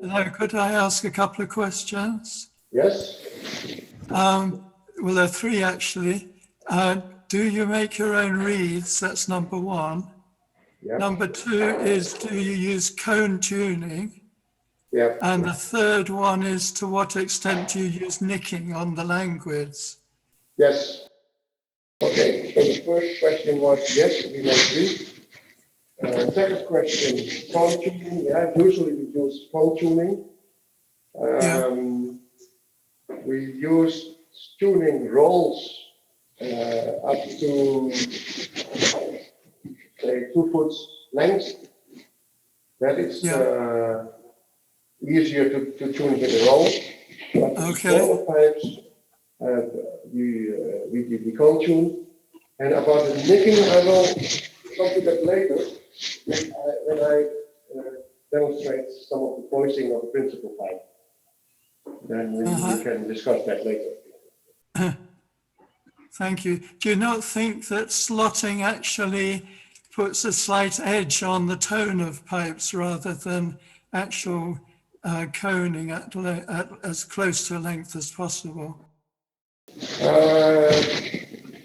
Hello, could I ask a couple of questions? Yes. Well, there are three actually. Do you make your own reeds? That's number one. Yeah. Number two is, do you use cone tuning? Yeah. And the third one is, to what extent do you use nicking on the languids? Yes. Okay. So the first question was yes, we make reeds. Second question, tone tuning. Yeah, usually we use tone tuning. We use tuning rolls up to say 2 foot length. That is easier to tune with a roll. But Okay. smaller pipes, we cone tune. And about the nicking, I will come to that later when I demonstrate some of the voicing of the principal pipe. Then we can discuss that later. Thank you. Do you not think that slotting actually puts a slight edge on the tone of pipes rather than actual coning at as close to length as possible?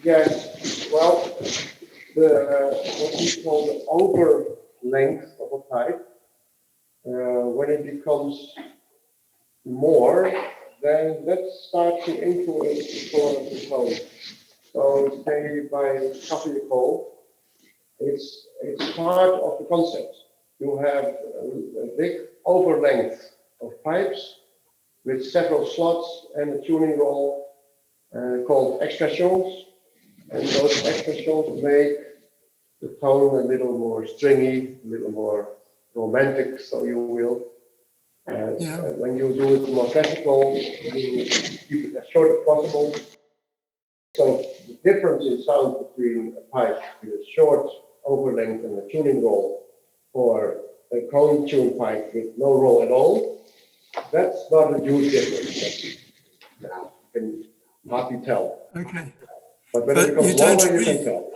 Yes. Well, what we call the over length of a pipe, when it becomes more, then that starts to influence the tone. So say by copy call, it's part of the concept. You have a big over length of pipes with several slots and a tuning roll called expressions, and those expressions make the tone a little more stringy, a little more romantic, so you will. When you do it more classical, you keep it as short as possible. So the difference in sound between a pipe with a short overlength and a tuning roll, or a cone tune pipe with no roll at all, that's not a huge difference. You can hardly tell. Okay. But when it becomes longer, you can tell.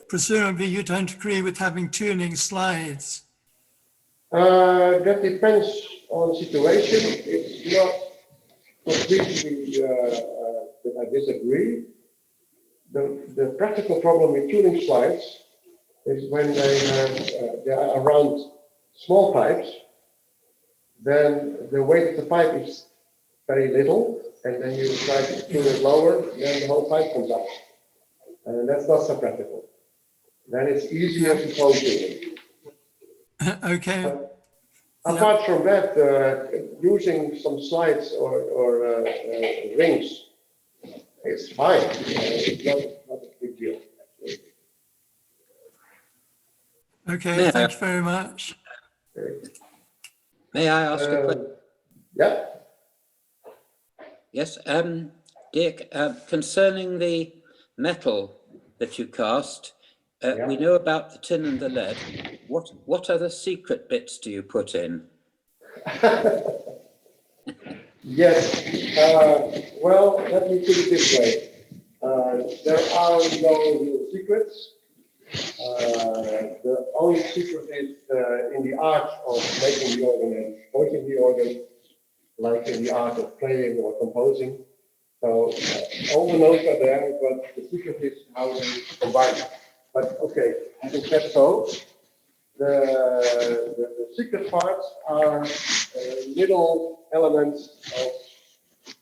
Presumably you don't agree with having tuning slides. That depends on the situation. It's not completely that I disagree. The practical problem with tuning slides is when they are around small pipes, then the weight of the pipe is very little, and then you try to tune it lower, then the whole pipe comes out. And that's not so practical. Then it's easier to cone tune. Okay. Apart from that, using some slides or rings is fine. It's not a big deal. Okay, thank you very much. May I ask a question? Yeah. Yes, Dick, concerning the metal that you cast, we know about the tin and the lead. What other secret bits do you put in? Yes. Well, let me put it this way. There are no real secrets. The only secret is in the art of making the organ and voicing the organ, like in the art of playing or composing. So all the notes are there, but the secret is how they combine. But okay, having said so, the secret parts are little elements of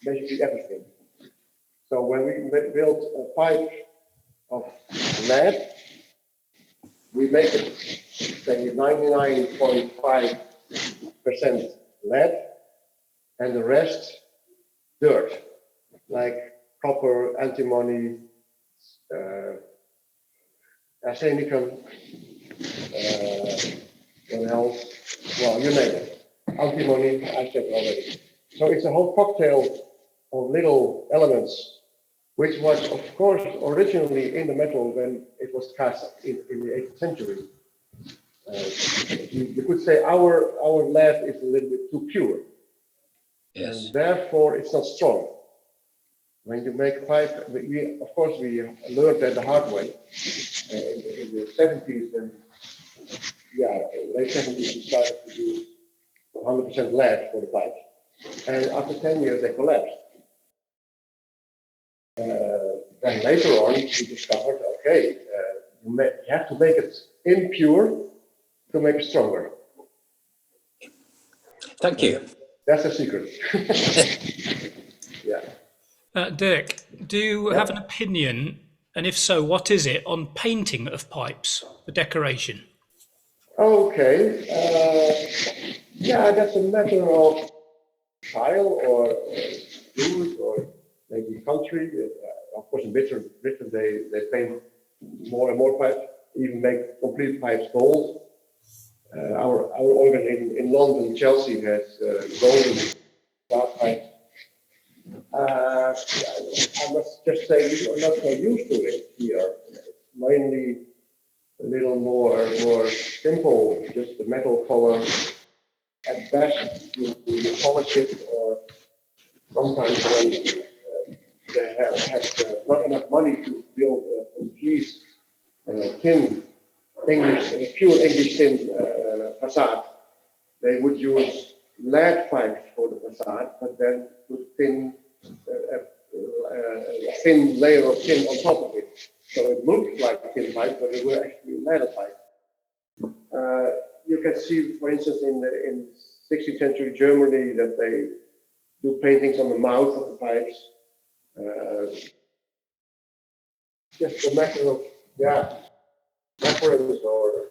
basically everything. So when we build a pipe of lead, we make it, say, 99.5% lead, and the rest dirt, like copper, antimony, arsenicum, what else? Well, you name it. Antimony, I said already. So it's a whole cocktail of little elements, which was, of course, originally in the metal when it was cast in the 18th century. You could say our lead is a little bit too pure. Yes. And therefore, it's not strong. When you make pipe, we learned that the hard way. In the 70s and late 70s, we started to use 100% lead for the pipes. And after 10 years, they collapsed. Then later on, we discovered, okay, you have to make it impure to make it stronger. Thank you. That's the secret. Yeah. Dirk, do you have an opinion, and if so, what is it, on painting of pipes for decoration? Okay. Yeah, that's a matter of style or food or maybe country. Of course, in Britain they paint more and more pipes, even make complete pipes gold. Our organ in London, Chelsea, has golden glass pipes. I must just say we are not so used to it here. Mainly a little more simple, just the metal color. At best, you polish it, or sometimes when they have not enough money to build a complete thin English, pure English thin facade, they would use lead pipes for the facade, but then put a thin layer of tin on top of it. So it looked like a tin pipe, but it were actually lead pipe. You can see, for instance, in 16th century Germany, that they do paintings on the mouth of the pipes. Just a matter of, reference, or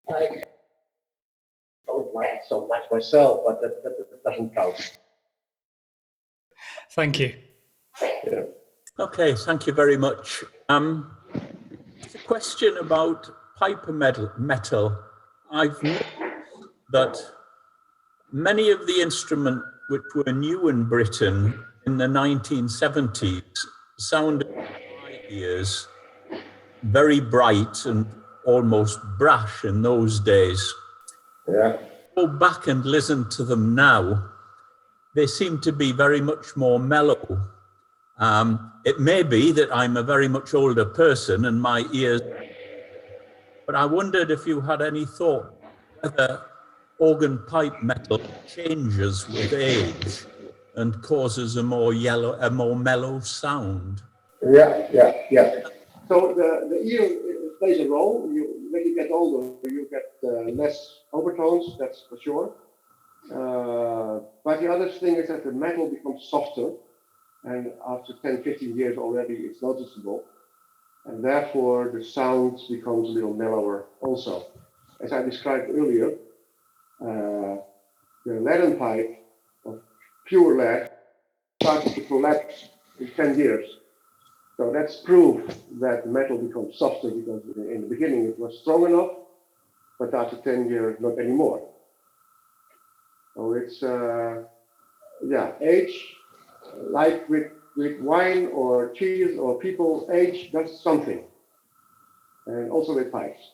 I don't like it so much myself, but that doesn't count. Thank you. Yeah. Okay, thank you very much. It's a question about pipe metal. I've noticed that many of the instruments which were new in Britain in the 1970s sounded, in my ears, very bright and almost brash in those days. Yeah. Go back and listen to them now, they seem to be very much more mellow. It may be that I'm a very much older person and my ears, but I wondered if you had any thought whether organ pipe metal changes with age and causes a more mellow sound. Yeah. So the ear plays a role. When you get older, you get less overtones, that's for sure. But the other thing is that the metal becomes softer, and after 10, 15 years already, it's noticeable. And therefore, the sound becomes a little mellower also. As I described earlier, the leaden pipe of pure lead started to collapse in 10 years. So that's proof that the metal becomes softer, because in the beginning it was strong enough, but after 10 years, not anymore. So it's, age, like with wine or cheese or people, age does something. And also with pipes.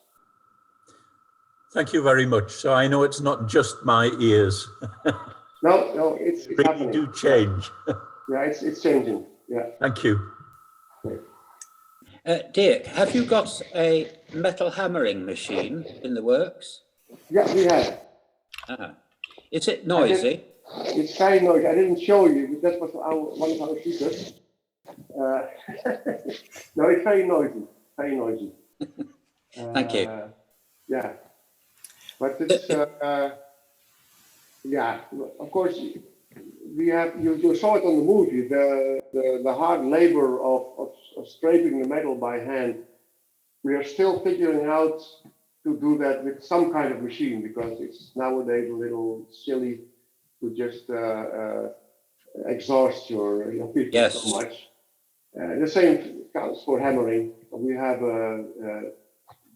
Thank you very much. So I know it's not just my ears. No, it's really happening. Do change. Yeah, it's changing. Yeah. Thank you. Dirk, have you got a metal hammering machine in the works? Yeah, we have. Is it noisy? It's very noisy. I didn't show you, but that was one of our speakers. No, it's very noisy. Very noisy. Thank you. Yeah. But it's, of course, we have, you saw it on the movie, the hard labor of scraping the metal by hand. We are still figuring out to do that with some kind of machine, because it's nowadays a little silly to just exhaust your people so much. The same counts for hammering. We have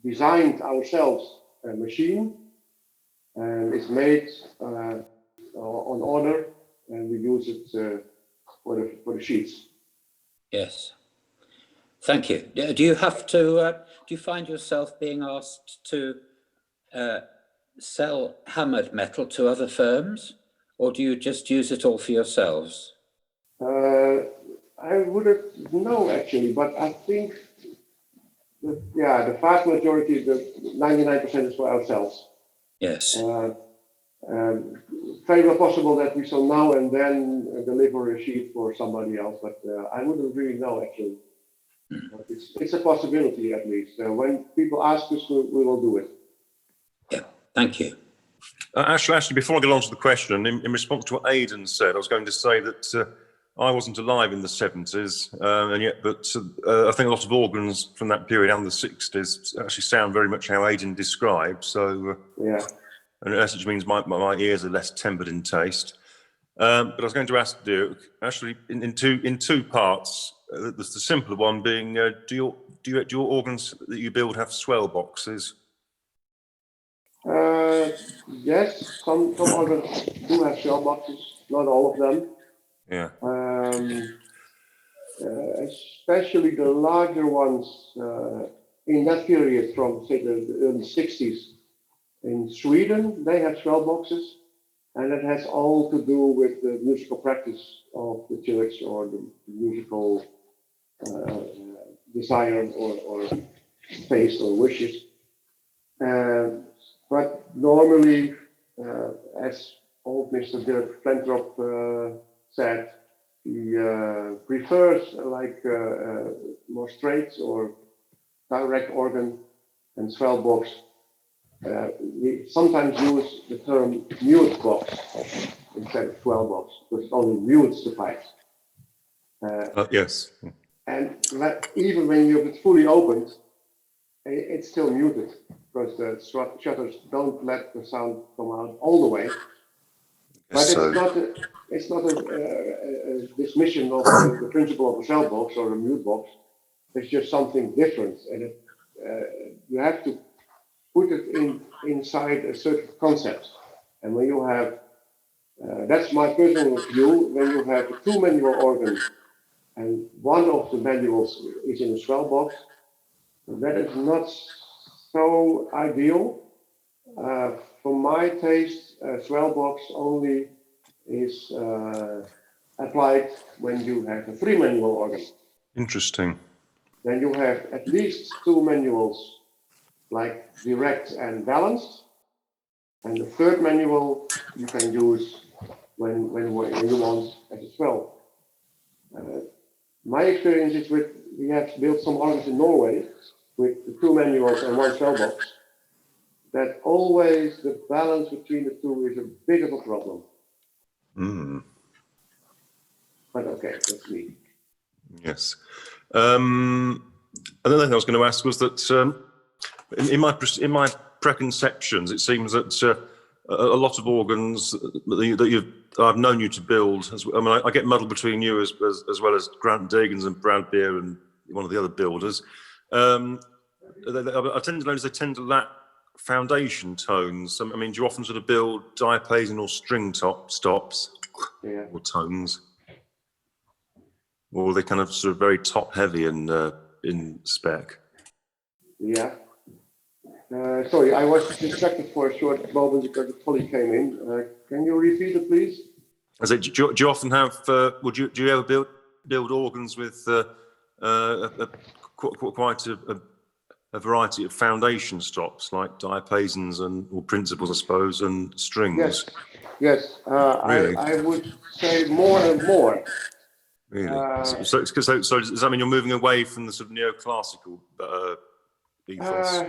designed ourselves a machine, and it's made on order, and we use it for the sheets. Yes. Thank you. Do you have to? Do you find yourself being asked to sell hammered metal to other firms, or do you just use it all for yourselves? I wouldn't know actually, but I think the vast majority, the 99%, is for ourselves. Yes. Very well possible that we shall now and then deliver a sheet for somebody else, but I wouldn't really know actually. But it's a possibility at least. When people ask us, we will do it. Yeah, thank you. Actually, before I get on to the question, in response to what Aidan said, I was going to say that I wasn't alive in the 70s, and yet, but I think a lot of organs from that period and the 60s actually sound very much how Aidan described. So, Yeah. and it actually means my ears are less tempered in taste. But I was going to ask Dirk, actually, in two parts. The simpler one being, do your organs that you build have swell boxes? Yes, some organs do have shell boxes, not all of them. Yeah. Especially the larger ones in that period from say the early 60s in Sweden, they have swell boxes, and it has all to do with the musical practice of the church or the musical desire or taste or wishes. But normally, as old Mr. Dirk Flentrop said, he prefers like more straight or direct organ and swell box. We sometimes use the term mute box instead of swell box because it only mutes the pipes. Yes. And even when you have it fully opened, it's still muted because the shutters don't let the sound come out all the way. But it's not a dismission of the principle of a swell box or a mute box. It's just something different, and you have to put it inside a certain concept. And when you have, that's my personal view, when you have a two manual organ and one of the manuals is in a swell box, that is not so ideal. For my taste, a swell box only is applied when you have a three manual organ. Interesting. Then you have at least two manuals like direct and balanced, and the third manual you can use when you want as a swell. My experience is we have built some organs in Norway with the two manuals and one swell box, that always the balance between the two is a bit of a problem. Mm. But okay, that's me. Yes. Another thing I was going to ask was that in my preconceptions, it seems that a lot of organs that I've known you to build. I get muddled between you as well as Grant Degens and Brad Beer and one of the other builders. I tend to notice they tend to lack foundation tones. I mean, do you often sort of build diapason or string stops or tones? Or are they kind of sort of very top heavy in spec? Yeah. Sorry, I was distracted for a short moment because the colleague came in. Can you repeat it, please? Do you often have? Do you ever build organs with quite a variety of foundation stops, like diapasons or principals, I suppose, and strings? Yes. Really? I would say more and more. Really? So does that mean you're moving away from the sort of neoclassical ethos?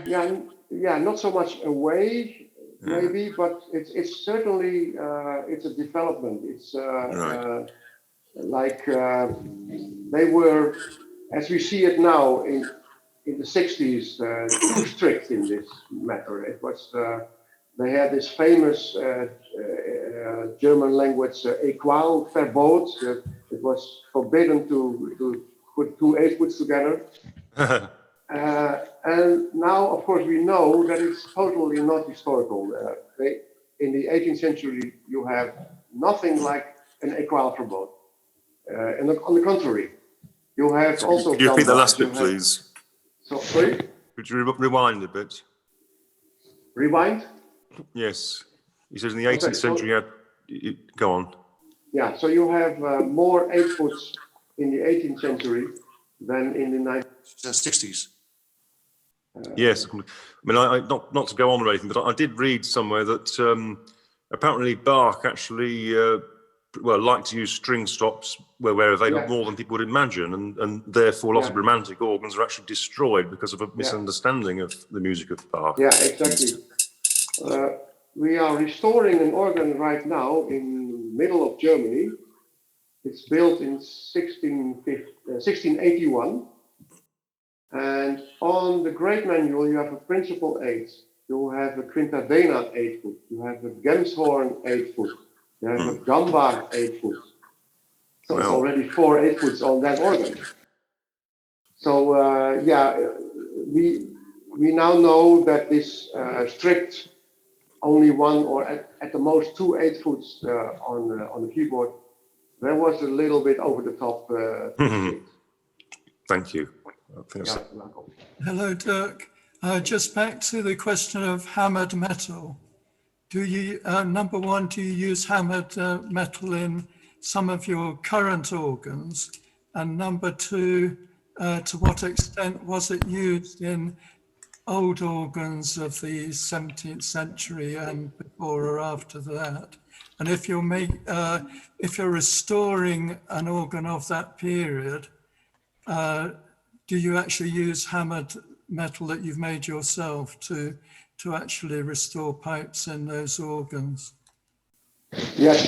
Yeah, not so much away, maybe, but it's certainly it's a development. It's Right. like they were, as we see it now in the 60s, too strict in this matter. It was they had this famous German language equal verbod. It was forbidden to put two eighthwoods together. And now, of course, we know that it's totally not historical. In the 18th century, you have nothing like an equal verbod. On the contrary, you have also. Could you repeat the last bit, please? Sorry? Could you rewind a bit? Rewind? Yes. He says in the 18th century, go on. Yeah, so you have more eighthwoods in the 18th century than in the 1960s. Yes, I mean, not to go on or anything, but I did read somewhere that apparently Bach actually, liked to use string stops where available more than people would imagine, and therefore lots of romantic organs are actually destroyed because of a misunderstanding of the music of Bach. Yeah, exactly. We are restoring an organ right now in the middle of Germany. It's built in 1681. And on the grade manual, you have a principal 8. You have a quintadena 8 foot. You have a Gemshorn 8 foot. You have a Gamba 8 foot. So it's already 4 8 foots on that organ. So we now know that this strict only one or at the most 2 8 foots on the keyboard, that was a little bit over the top. Thank you. Hello, Dirk. Just back to the question of hammered metal. Do you, number one, do you use hammered metal in some of your current organs? And number two, to what extent was it used in old organs of the 17th century and before or after that? And if you're restoring an organ of that period, do you actually use hammered metal that you've made yourself to actually restore pipes in those organs? Yes.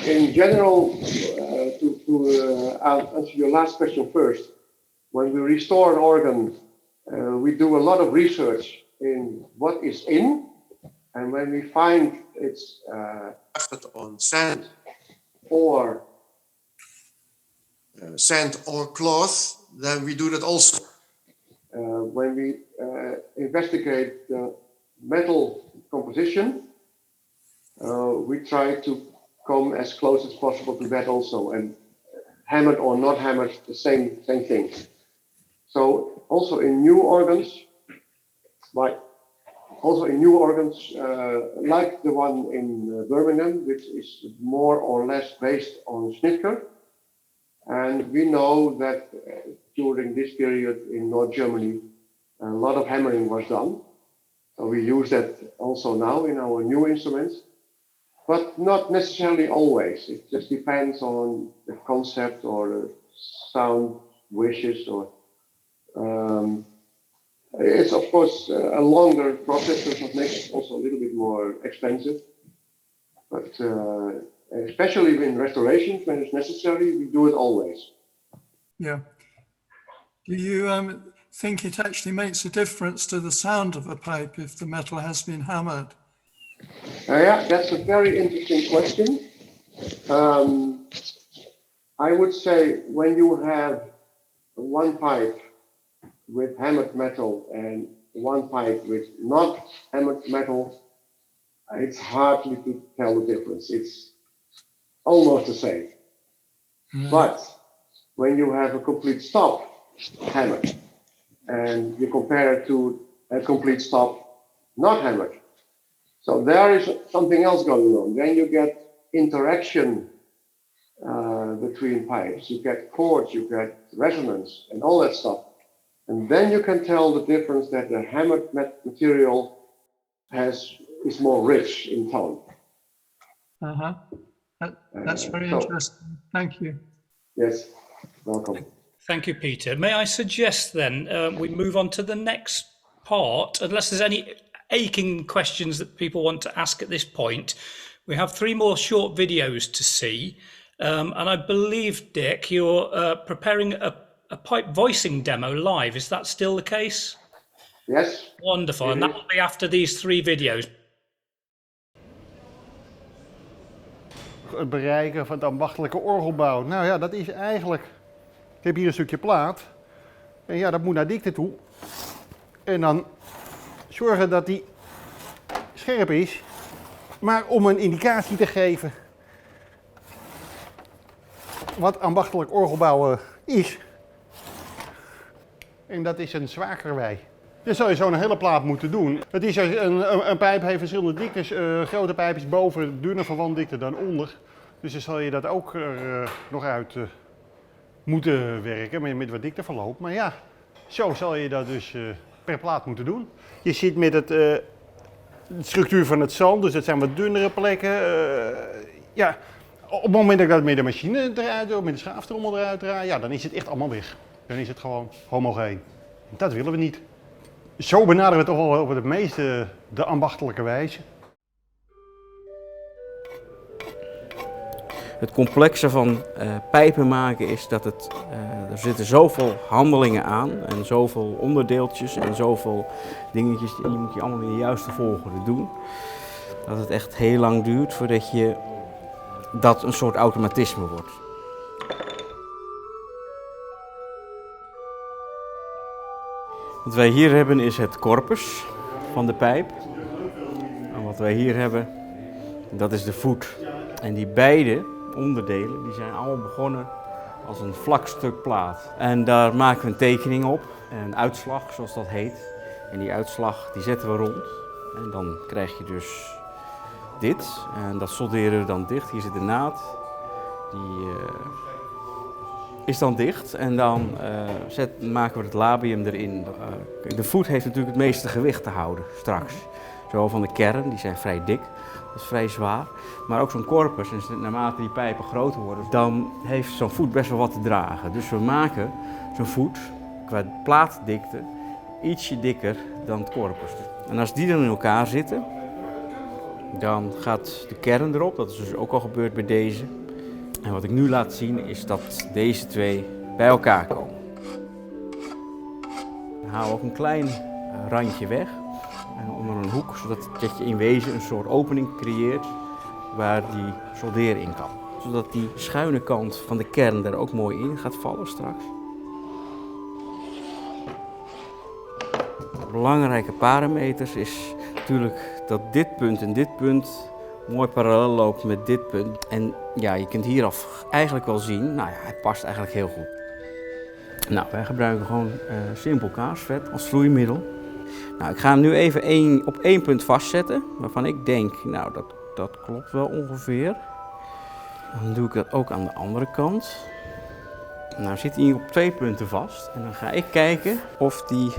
In general, to answer your last question first, when we restore an organ, we do a lot of research in what is in, and when we find it's on sand or cloth, then we do that also. When we investigate the metal composition, we try to come as close as possible to that also, and hammered or not hammered, the same thing. So also in new organs, like the one in Birmingham, which is more or less based on Schnitger. And we know that during this period in North Germany, a lot of hammering was done. So we use that also now in our new instruments, but not necessarily always. It just depends on the concept or the sound wishes, or it's of course a longer process, so it makes it also a little bit more expensive. But especially in restorations, when it's necessary, we do it always. Yeah. Do you think it actually makes a difference to the sound of a pipe if the metal has been hammered? Yeah, that's a very interesting question. I would say when you have one pipe with hammered metal and one pipe with not hammered metal, it's hardly to tell the difference. It's almost the same. But when you have a complete stop hammered and you compare it to a complete stop not hammered, so there is something else going on. Then you get interaction between pipes. You get chords, you get resonance, and all that stuff. And then you can tell the difference that the hammered material is more rich in tone. That's very interesting. Thank you. Yes, welcome. Thank you, Peter. May I suggest then we move on to the next part, unless there's any aching questions that people want to ask at this point. We have 3 more short videos to see. And I believe, Dick, you're preparing a pipe voicing demo live. Is that still the case? Yes. Wonderful. And that will be after these 3 videos. Het bereiken van het ambachtelijke orgelbouw. Nou ja, dat is eigenlijk... Ik heb hier een stukje plaat. En ja, dat moet naar dikte toe. En dan zorgen dat die scherp is. Maar om een indicatie te geven wat ambachtelijk orgelbouwen is. En dat is een zwakerwei. Dus zou je zo'n hele plaat moeten doen. Het is een pijp heeft verschillende diktes. Grote pijp is boven, dunne verwantdikte dan onder. Dus dan zal je dat ook nog uit moeten werken met wat dikteverloop. Maar ja, zo zal je dat dus per plaat moeten doen. Je zit met het de structuur van het zand, dus het zijn wat dunnere plekken. Ja, op het moment dat ik dat met de machine eruit doe, met de schaaftrommel eruit draai, ja, dan is het echt allemaal weg. Dan is het gewoon homogeen. Dat willen we niet. Zo benaderen we toch wel op het meeste de ambachtelijke wijze. Het complexe van pijpen maken is dat er zitten zoveel handelingen aan en zoveel onderdeeltjes en zoveel dingetjes en die moet je allemaal in de juiste volgorde doen. Dat het echt heel lang duurt voordat dat een soort automatisme wordt. Wat wij hier hebben is het corpus van de pijp. En wat wij hier hebben, dat is de voet. En die beide onderdelen die zijn allemaal begonnen als een vlak stuk plaat. En daar maken we een tekening op, een uitslag zoals dat heet. En die uitslag die zetten we rond. En dan krijg je dus dit. En dat solderen we dan dicht. Hier zit de naad. Die is dan dicht. En dan maken we het labium erin. De voet heeft natuurlijk het meeste gewicht te houden straks. Zowel van de kern, die zijn vrij dik. Dat is vrij zwaar. Maar ook zo'n corpus, en naarmate die pijpen groter worden, dan heeft zo'n voet best wel wat te dragen. Dus we maken zo'n voet qua plaatdikte ietsje dikker dan het corpus. En als die dan in elkaar zitten, dan gaat de kern erop. Dat is dus ook al gebeurd bij deze. En wat ik nu laat zien is dat deze twee bij elkaar komen. Dan halen we ook een klein randje weg. En onder een hoek, zodat je in wezen een soort opening creëert waar die solderen in kan. Zodat die schuine kant van de kern er ook mooi in gaat vallen straks. Belangrijke parameters is natuurlijk dat dit punt en dit punt mooi parallel loopt met dit punt. En ja, je kunt hieraf eigenlijk wel zien, nou ja, het past eigenlijk heel goed. Nou, wij gebruiken gewoon simpel kaarsvet als vloeimiddel. Nou, ik ga hem nu even op één punt vastzetten, waarvan ik denk, nou dat klopt wel ongeveer. Dan doe ik dat ook aan de andere kant. Nou zit hij op 2 punten vast en dan ga ik kijken of die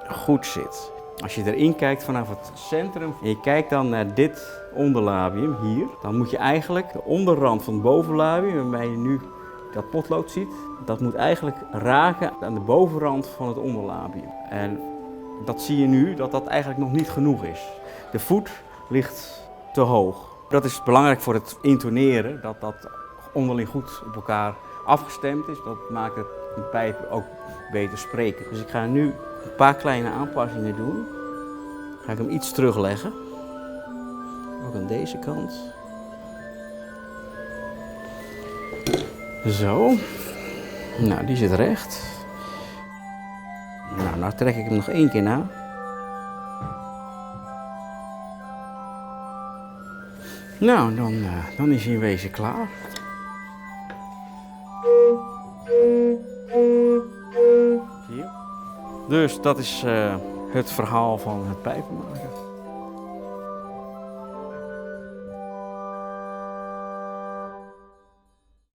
goed zit. Als je erin kijkt vanaf het centrum en je kijkt dan naar dit onderlabium hier, dan moet je eigenlijk de onderrand van het bovenlabium, waarbij je nu dat potlood ziet, dat moet eigenlijk raken aan de bovenrand van het onderlabium. En dat zie je nu dat dat eigenlijk nog niet genoeg is. De voet ligt te hoog. Dat is belangrijk voor het intoneren, dat dat onderling goed op elkaar afgestemd is. Dat maakt het een pijp ook beter spreken. Dus ik ga nu een paar kleine aanpassingen doen. Ga ik hem iets terugleggen. Ook aan deze kant. Zo. Nou, die zit recht. Nou trek ik hem nog 1 keer na. Nou, dan is hij in wezen klaar. Zie je? Dus dat is het verhaal van het pijpenmaken.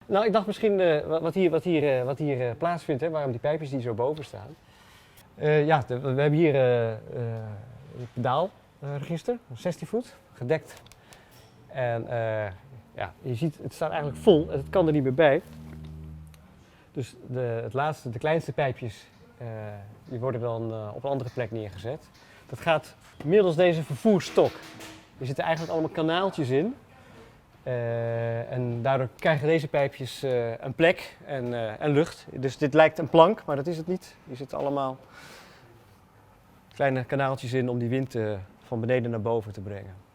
Nou, ik dacht misschien wat hier plaatsvindt, hè, waarom die pijpjes die zo boven staan. We hebben hier een pedaalregister, 16 voet, gedekt. En je ziet, het staat eigenlijk vol en het kan er niet meer bij. Dus de kleinste pijpjes, die worden dan op een andere plek neergezet. Dat gaat middels deze vervoerstok. Er zitten eigenlijk allemaal kanaaltjes in. En daardoor krijgen deze pijpjes een plek en lucht. Dus dit lijkt een plank, maar dat is het niet. Hier zitten allemaal kleine kanaaltjes in om die wind van beneden naar boven te brengen.